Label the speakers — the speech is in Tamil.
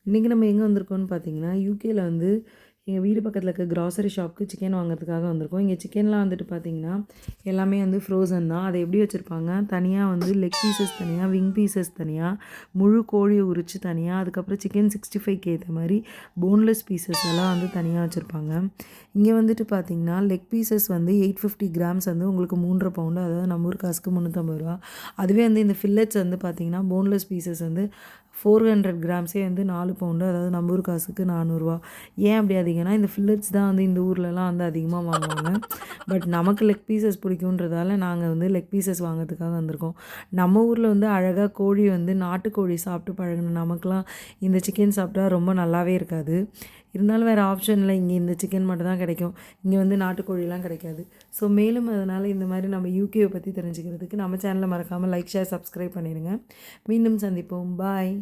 Speaker 1: இன்றைக்கி நம்ம எங்கே வந்திருக்கோம்னு பார்த்தீங்கன்னா, யூகேல வந்து எங்கள் வீடு பக்கத்தில் இருக்க கிராசரி ஷாப்புக்கு சிக்கன் வாங்குறதுக்காக வந்திருக்கோம். இங்கே சிக்கன்லாம் வந்துட்டு பார்த்தீங்கன்னா, எல்லாமே வந்து ஃப்ரோசன் தான். அதை எப்படி வச்சுருப்பாங்க, தனியாக வந்து லெக் பீசஸ் தனியாக, விங் பீசஸ் தனியாக, முழு கோழியை உரித்து தனியாக, அதுக்கப்புறம் சிக்கன் 65க்கு ஏற்ற மாதிரி போன்லெஸ் பீசஸ் எல்லாம் வந்து தனியாக வச்சுருப்பாங்க. இங்கே வந்துட்டு பார்த்தீங்கன்னா, லெக் பீசஸ் வந்து 850 கிராம்ஸ் வந்து உங்களுக்கு 3.5 பவுண்டு, அதாவது நம்ம ஊர் காசுக்கு 350 ரூபா. அதுவே வந்து இந்த ஃபில்லட்ஸ் வந்து பார்த்தீங்கன்னா, போன்லெஸ் பீசஸ் வந்து 400 கிராம்ஸே வந்து 4 பவுண்டு, அதாவது நம்ம ஊர் காசுக்கு 400 ரூபா. ஏன் அப்படி அதிகம்னா, இந்த ஃபில்லட்ஸ் தான் வந்து இந்த ஊர்லலாம் வந்து அதிகமாக வாங்குவாங்க. பட் நமக்கு லெக் பீசஸ் பிடிக்குன்றதால நாங்கள் வந்து லெக் பீசஸ் வாங்குறதுக்காக வந்திருக்கோம். நம்ம ஊரில் வந்து அழகாக கோழி வந்து நாட்டுக்கோழி சாப்பிட்டு பழகின நமக்குலாம் இந்த சிக்கன் சாப்பிட்டா ரொம்ப நல்லாவே இருக்காது. இருந்தாலும் வேறு ஆப்ஷன் இல்லை, இங்கே இந்த சிக்கன் மட்டும் தான் கிடைக்கும். இங்கே வந்து நாட்டுக்கோழிலாம் கிடைக்காது. ஸோ மேலும் அதனால் இந்த மாதிரி நம்ம யூகேவை பற்றி தெரிஞ்சுக்கிறதுக்கு நம்ம சேனலை மறக்காமல் லைக், ஷேர், சப்ஸ்கிரைப் பண்ணிடுங்க. மீண்டும் சந்திப்போம். பாய்.